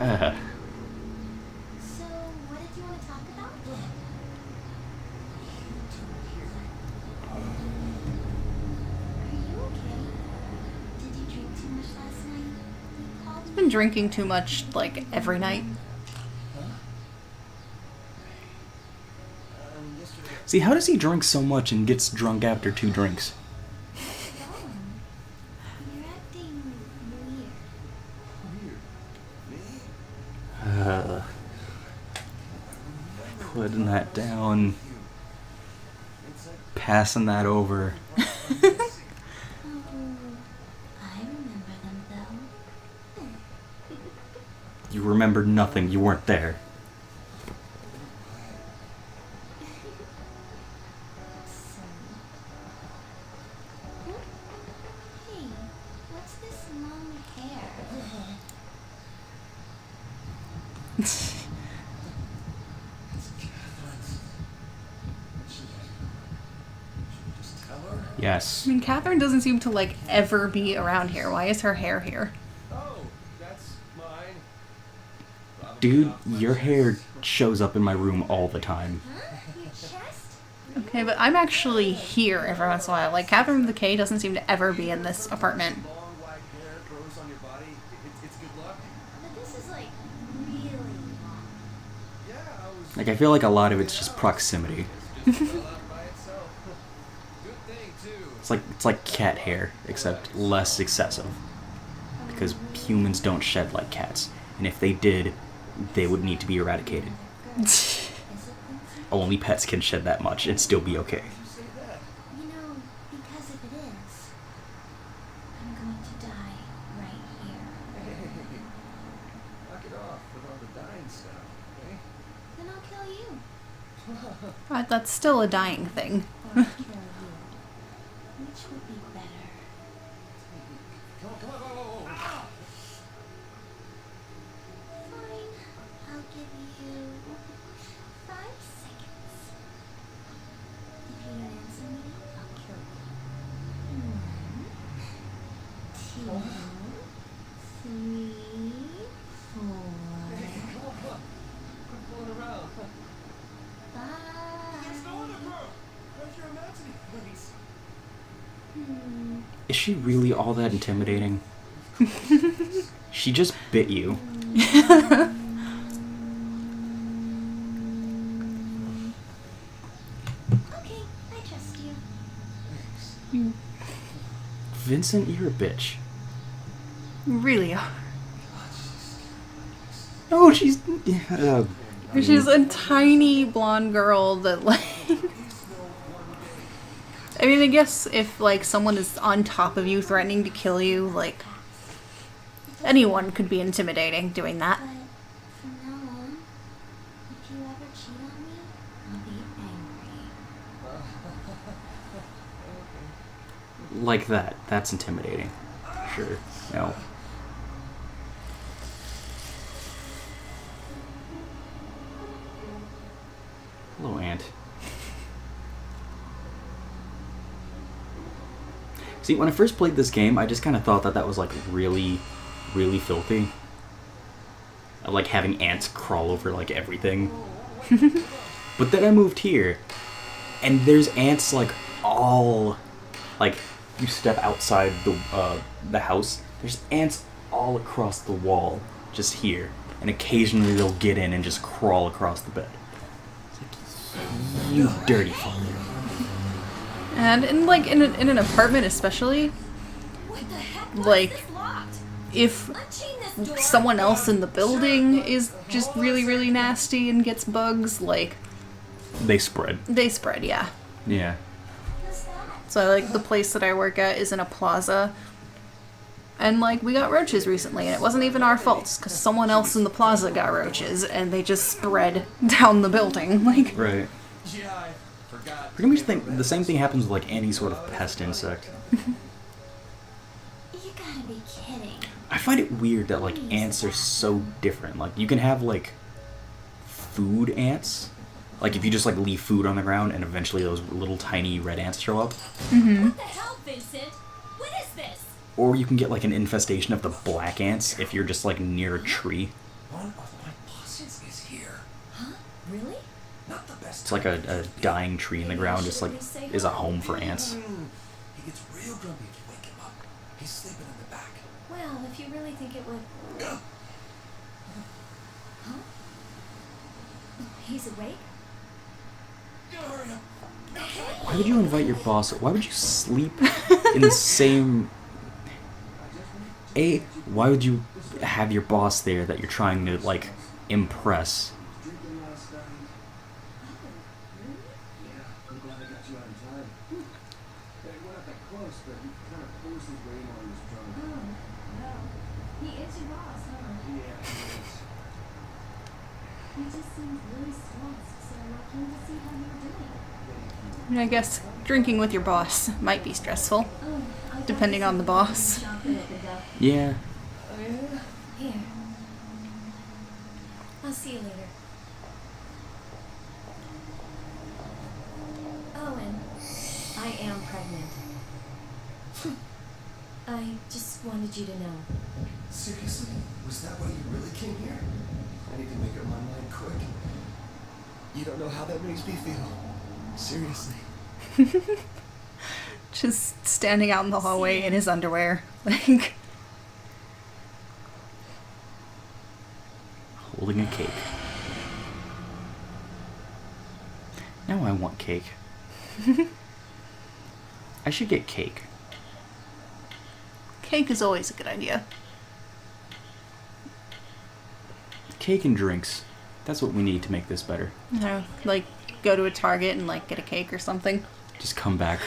So, what did you want to talk about? Are you okay? Did you drink too much last night? You called me. Been drinking too much, like, every night. See, how does he drink so much and gets drunk after 2 drinks? You're acting weird. Putting that down. Passing that over. Oh, I remember them though. You remembered nothing. You weren't there. So, hey, what's this long hair? Yes. I mean, Catherine doesn't seem to, like, ever be around here. Why is her hair here? Oh, that's mine. Dude, your hair shows up in my room all the time. Huh? Your chest? Okay, but I'm actually here every once in a while. Like, Catherine with the K doesn't seem to ever be in this apartment. Long white hair grows on your body. It's good luck. But this is like really long. Yeah, I was Like, I feel like a lot of it's just proximity. just fell out by itself. Good thing too. It's like cat hair, except less excessive. Because humans don't shed like cats. And if they did, they would need to be eradicated. Is it Quincy? Only pets can shed that much and still be okay. You say that? You know, because if it is, I'm going to die right here. Hey, knock it off with all the dying stuff, okay? Then I'll kill you. That's still a dying thing. Or I'll kill you. Which would be better? Come on, come on, whoa. Fine. I'll give you 5 seconds. If you don't answer me, I'll kill you. 1, 2, 3, 4, Quit fooling around. 5. There's no other girl. Where's your imagining place? Is she really all that intimidating? She just bit you. Okay, I trust you. Vincent, you're a bitch. Really are. Oh, she's... She's a tiny blonde girl that, like... I mean, I guess if, like, someone is on top of you threatening to kill you, like... Anyone could be intimidating doing that. But from now on, if you ever cheat on me, I'll be angry. Like that. That's intimidating. Sure. No. Hello, Aunt. See, when I first played this game, I just kind of thought that that was, like, really, really filthy. I like having ants crawl over, like, everything. But then I moved here, and there's ants, like, all... Like, you step outside the house, there's ants all across the wall, just here. And occasionally they'll get in and just crawl across the bed. It's like, you dirty fucker. And in, like, in an apartment especially, What the heck? Like, This locked. if Unchain this door. someone else in the building is just really, really nasty and gets bugs, like, They spread. they spread, yeah. Yeah. What's that? So, like, the place that I work at is in a plaza. And, like, we got roaches recently, and it wasn't even our fault, because someone else in the plaza got roaches, and they just spread down the building. Like, Right. Yeah, I forgot. Pretty much the same thing happens with, like, any sort of pest insect. You gotta be kidding. I find it weird that, like, ants are so different. Like, you can have, like, food ants. Like, if you just, like, leave food on the ground and eventually those little tiny red ants show up. What the hell, Vincent? What is this? Or you can get, like, an infestation of the black ants if you're just, like, near a tree. One of my bosses is here. Huh? Really? Not the best. It's like a dying tree in the ground, just like is a home for ants. He gets real grumpy if you wake him up. He's sleeping in the back. Well, if you really think it would... Huh? He's awake? Hurry up. Why would you invite your boss? Why would you sleep in the same... Why would you have your boss there that you're trying to, like, impress? Drinking last night. Yeah, I'm glad I got you out in time. It went up that close, but he kind of forced his way in while he was drunk. No. He is your boss, huh? Yeah, he is. He just seems really stressed, so I came to see how you were doing. I mean, I guess drinking with your boss might be stressful, depending on the boss. Yeah. Here. I'll see you later. Oh, and I am pregnant. I just wanted you to know. Seriously? Was that why you really came here? I need to make up my mind quick. You don't know how that makes me feel. Seriously. Just standing out in the hallway in his underwear. Like, Holding a cake. Now I want cake. I should get cake. cake is always a good idea. Cake and drinks. That's what we need to make this better. You know, like, go to a Target and, like, get a cake or something. Just come back.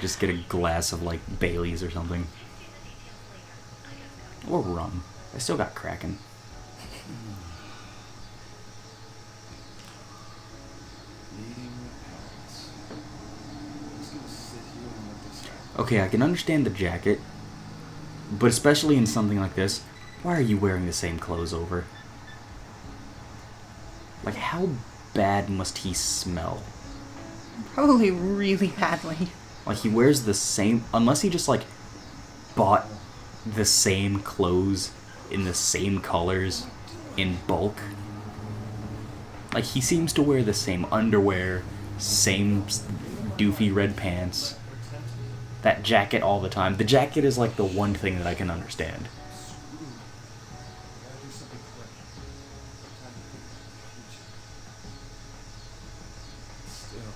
Just get a glass of, like, Bailey's or something. Or rum. I still got Kraken. Meeting with parents. I'm just gonna sit here and let this happen. Okay, I can understand the jacket, but especially in something like this, why are you wearing the same clothes over? Like, how bad must he smell? Probably really badly. Like, he wears the same... Unless he just, like, bought the same clothes in the same colors in bulk. Like, he seems to wear the same underwear, same doofy red pants, that jacket all the time. The jacket is, like, the one thing that I can understand. Gotta do something quick. Time to think about the future. Still.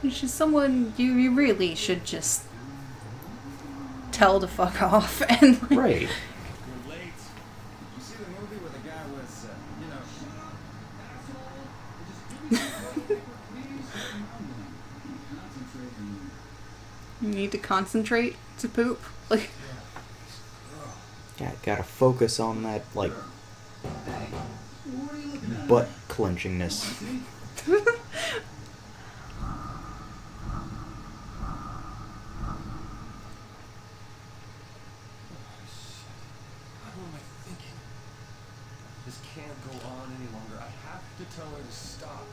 Is this She's someone you really should just tell to fuck off and, like, Right. You're late. You see the movie where the guy was, you need to concentrate to poop. Like, Gotta focus on that, like, butt clenchingness. What am I thinking? This can't go on any longer. I have to tell her to stop.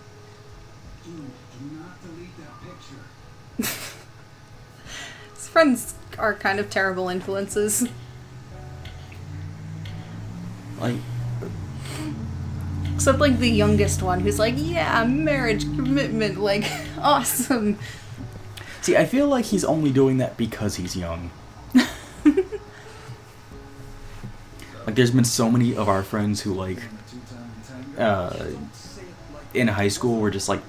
Dude, do not delete that picture. his friends are kind of terrible influences. Like, Except, like, the youngest one who's like, yeah, marriage, commitment, like, awesome. see, I feel like he's only doing that because he's young. Like, there's been so many of our friends who, like, in high school were just, like,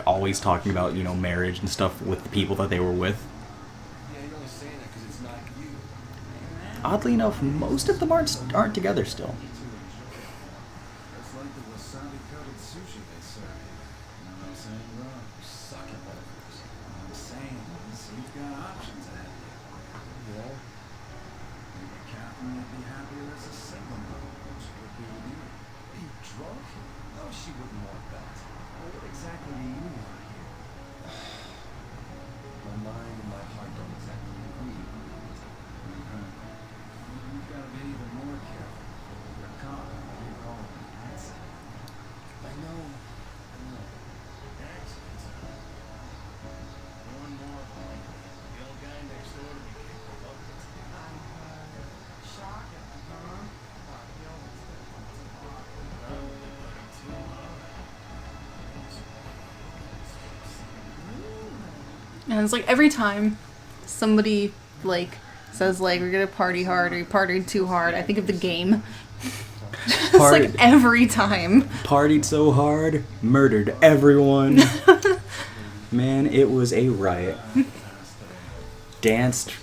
always talking about, you know, marriage and stuff with the people that they were with. Yeah, you're only saying that because it's not you. Oddly enough, most of them aren't together still. It's like the wasabi-coated sushi they serve. You know what I'm saying, bro? You suck at that. What I'm saying is, you've got options ahead of you. Yeah? Maybe Catherine would be happier as a single mother than she would be with you. Are you drunk? No, she wouldn't want that. Well, what exactly do you want here? My mind and my heart don't exactly agree. You've got to be even more careful. You're a cop. You're calling me. That's it. I know. And it's like every time somebody like says like we're gonna party hard or you partied too hard, I think of the game. It's like every time. Partied so hard, murdered everyone. Man, it was a riot. Danced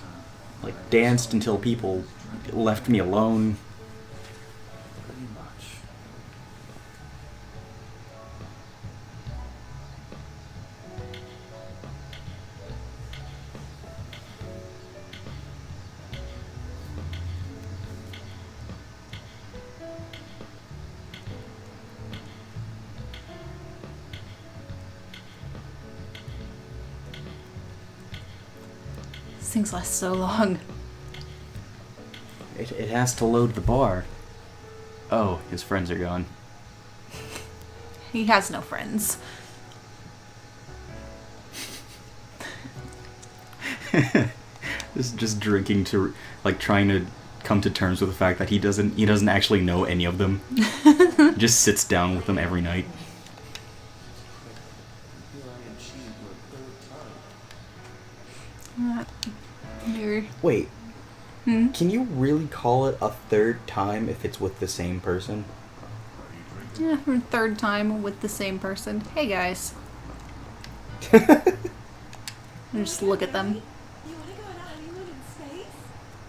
until people left me alone. Pretty much. These things last so long. It has to load the bar. Oh, his friends are gone. He has no friends. Just drinking to like trying to come to terms with the fact that he doesn't actually know any of them. Just sits down with them every night. Weird. Wait, Hmm? can you really call it a third time if it's with the same person? Yeah, for third time with the same person. Hey guys. And just look at them. You want to go on a honeymoon in space?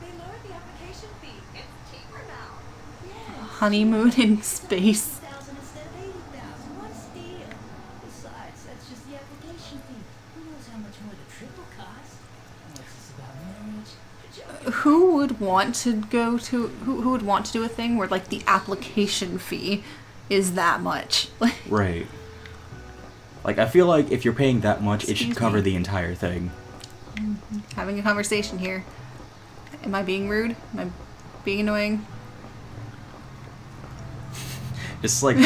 They lowered the application fee. It's cheaper now. A honeymoon in space. 1,000 instead of 80,000. What a steal. Besides, that's just the application fee. Who knows how much more the trip will cost? What's this about marriage? Who would want to go to who would want to do a thing where like the application fee is that much? Like Right. Like, I feel like if you're paying that much, it should Excuse cover me. the entire thing. having a conversation here. Am I being rude? Am I being annoying? Just like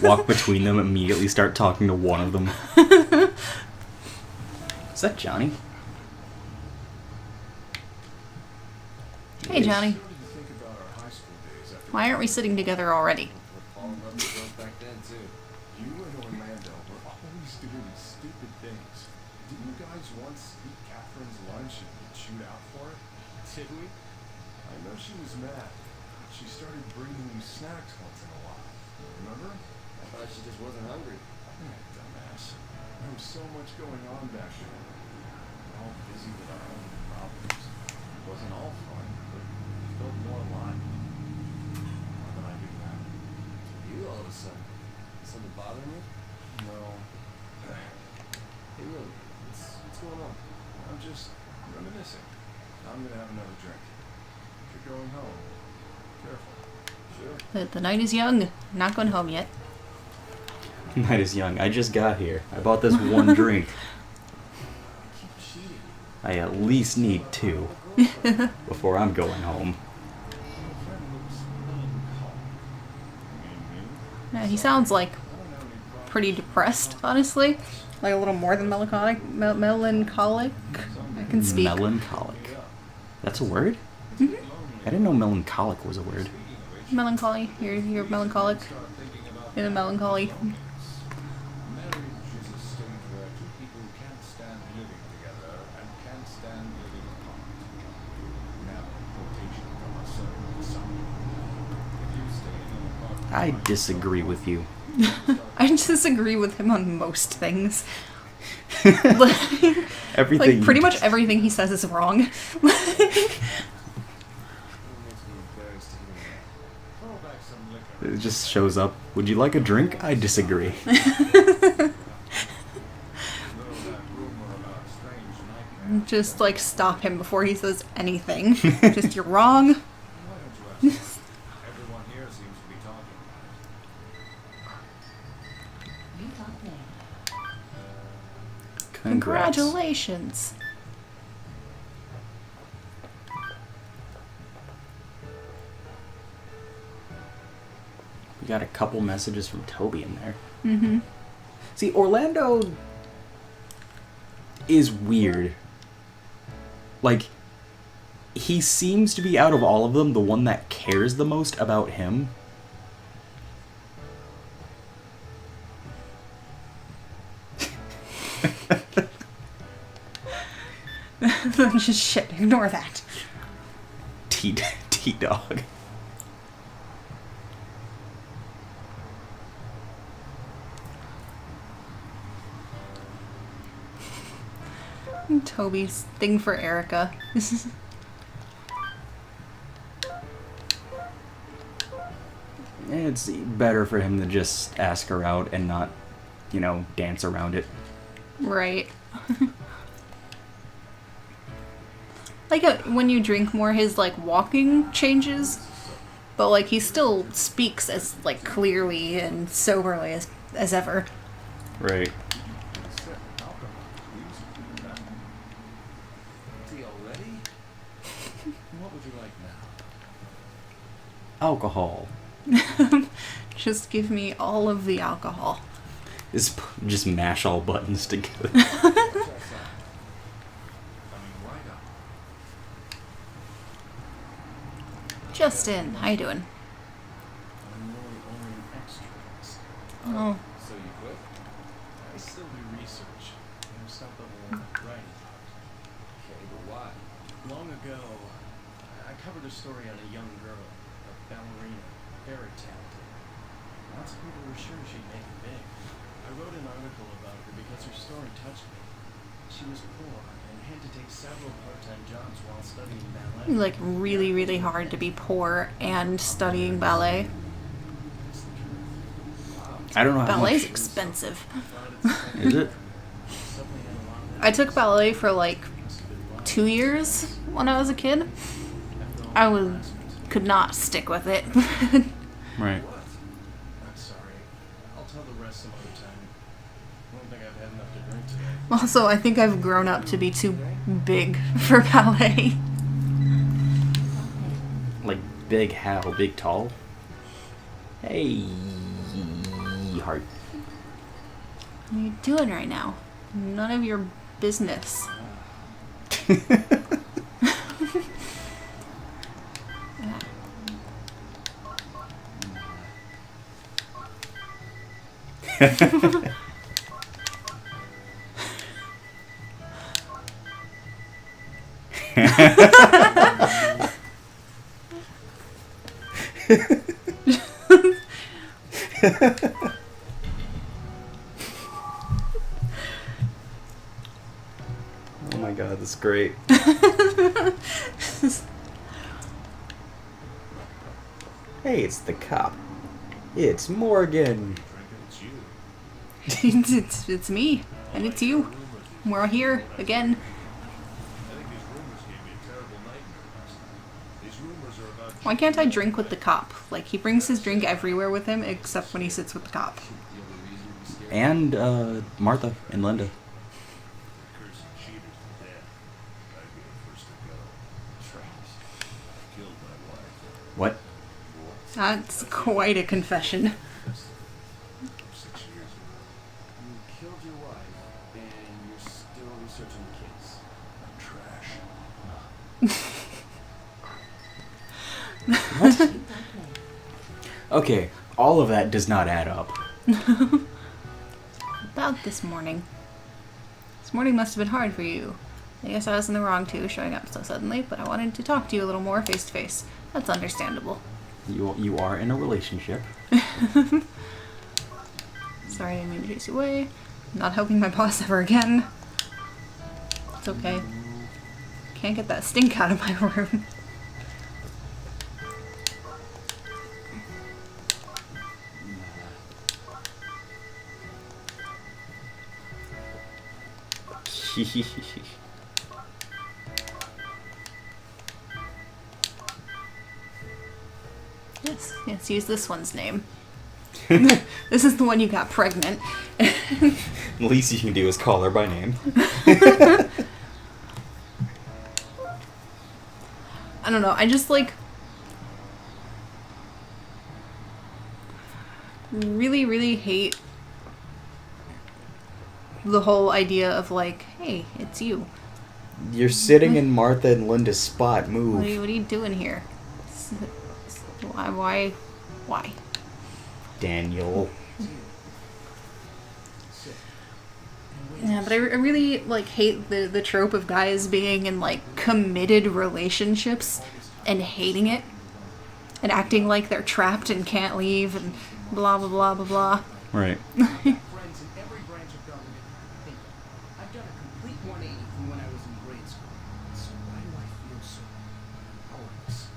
walk between them, immediately start talking to one of them. Is that Johnny? Hey Johnny. What did you think about our high school days after Why aren't we sitting together already? with Paul and Rubber girls back then too? You and Orlando were always doing stupid things. Didn't you guys once eat Catherine's lunch and get chewed out for it? Did we? I know she was mad. But she started bringing you snacks once in a while. Remember? I thought she just wasn't hungry. Yeah, dumbass. There was so much going on back then. We were all busy with our own problems. It wasn't all fun, but it felt more alive. Why did I do that? You all of a sudden. Something bothering you? No. Hey, really? What's going on? I'm just reminiscing. I'm gonna have another drink. You're going home. Careful. Sure. The night is young. Not going home yet. Night is young. I just got here. I bought this one drink. Keep cheating. I at least need two before I'm going home. My friend looks melancholy. You mean me? Yeah, he sounds like I don't have any problem. pretty depressed, honestly. Like a little more than melancholic. Melancholic. I can speak. Melancholic. That's a word? I didn't know melancholic was a word. Melancholy. You're melancholic. In a melancholy. Marriage is a state where two people can't stand living together and can't stand living apart. Now, quotation from a certain song. If you stay in an apartment, I disagree with you. I disagree with him on most things. like Everything. pretty much everything he says is wrong. It makes me embarrassed to hear that. throw back some liquor. It just shows up. Would you like a drink? I disagree. Though that rumor about strange nightmares. Just like stop him before he says anything. Just you're wrong. Why don't you ask? Everyone here seems to be talking about it. You talk now. Congrats. Congratulations. We got a couple messages from Toby in there. Mm-hmm. See, Orlando is weird. Like, he seems to be, out of all of them, the one that cares the most about him. Just shit. Ignore that. T-Dog. Toby's thing for Erica. It's better for him to just ask her out and not, you know, dance around it. Right. Like when you drink more, his like walking changes, but like he still speaks as like clearly and soberly as ever. Right. Tea already? What would you like now? Alcohol. Just give me all of the alcohol. Just mash all buttons together. Coming right up. Justin, how you doing? I'm really only an extra. Oh, So you quit? I still do research. There's stuff that we'll write about. Okay, but why? Long ago, I covered a story on a young girl, a ballerina, very talented. Lots of people were sure she'd make it big. I wrote an article about her because her story touched me. She was poor and had to take several part-time jobs while studying ballet. like really, really hard to be poor and studying ballet. That's the truth. Wow. I don't know how Ballet's much. expensive. Is it? Suddenly had a lot of that. I took ballet for like 2 years when I was a kid. I could not stick with it. Right. What? I'm sorry. I'll tell the rest some other time. I don't think I've had enough to drink today. Also, I think I've grown up to be too big for ballet. Like big how? Big tall? Hey, heart. What are you doing right now? None of your business. Oh my god, that's great. Hey, it's the cop. It's Morgan. Drinking, it's you. it's me, and it's you. We're here again. I think these rumors gave me a terrible nightmare last night. These rumors are about Why can't I drink with the cop? Like, he brings his drink everywhere with him except when he sits with the cop. the other reason to be scared. And Martha and Linda. The cursed cheaters are dead. I'd be the first to go. Travis, I killed my wife. What? That's quite a confession. 6 years ago. You killed your wife, and you're still researching the case. I'm trash. Okay, all of that does not add up. About this morning. This morning must have been hard for you. I guess I was in the wrong too, showing up so suddenly, but I wanted to talk to you a little more face to face. That's understandable. You are in a relationship. Sorry I didn't mean to chase you away. I'm not helping my boss ever again. It's okay. Can't get that stink out of my room. Yes, use this one's name. This is the one you got pregnant. The least you can do is call her by name. I don't know, I just like really, really hate the whole idea of like, hey, it's you. You're sitting in Martha and Linda's spot. Move. What are you doing here? Why? Daniel. Sick. Yeah, but I really like hate the trope of guys being in like committed relationships and hating it and acting like they're trapped and can't leave and blah blah blah blah blah. Right. Friends in every branch of government. Think, I've done a complete 180 from when I was in grade school. So why do I feel so powerless?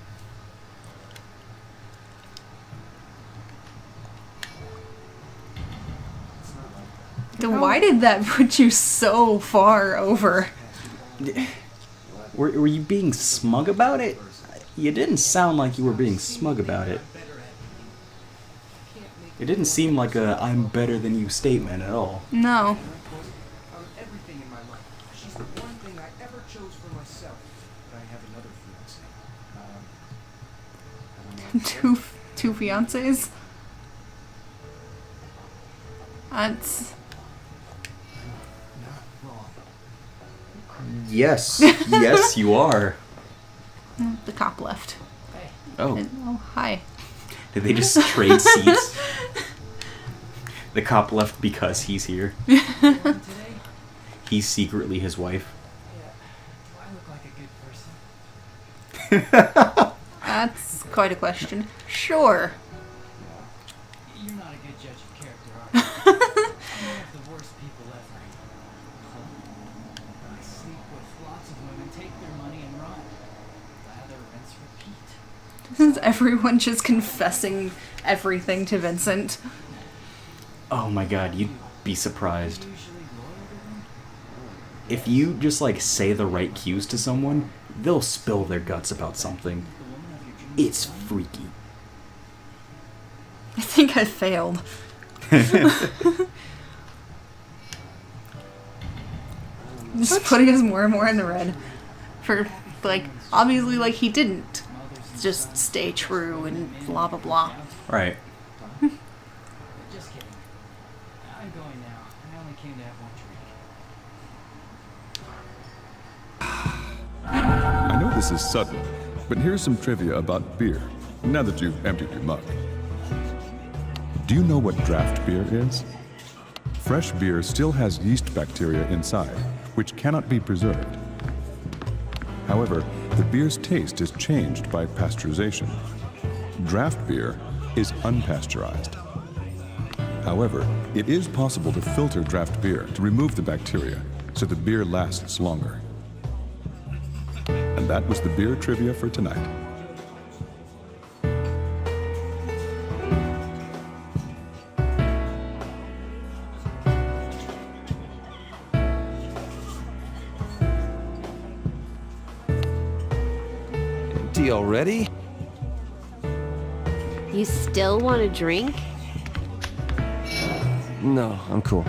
Then why did that put you so far over? Were you being smug about it? You didn't sound like you were being smug about it. It didn't seem like a "I'm better than you" statement at all. No. Out of everything in my life, she's the one thing I ever chose for myself. But I have another fiance. Two fiancés? That's... Not wrong. Yes. Yes, you are. The cop left. Oh, Oh, hi. did they just trade seats? The cop left because he's here. Today, He's secretly his wife. yeah, I look like a good person. That's quite a question. Sure. You're not a good judge of character, are you? I'm one of the worst people ever. I sleep with lots of women, take their money, and run. Lather, rinse, repeat. Is everyone just confessing everything to Vincent? Oh my god, you'd be surprised. Usually loyal to them. If you just like say the right cues to someone, they'll spill their guts about something. The woman of your dreams. It's freaky. I think I failed. Just putting us more and more in the red. For, like, obviously, like, he didn't just stay true and blah blah blah. Right. Just kidding. I'm going now. I only came to have one drink. I know this is sudden, but here's some trivia about beer, now that you've emptied your mug. Do you know what draft beer is? Fresh beer still has yeast bacteria inside, which cannot be preserved. However, the beer's taste is changed by pasteurization. Draft beer is unpasteurized. However, it is possible to filter draft beer to remove the bacteria so the beer lasts longer. And that was the beer trivia for tonight. Tea already? You still want a drink? No, I'm cool.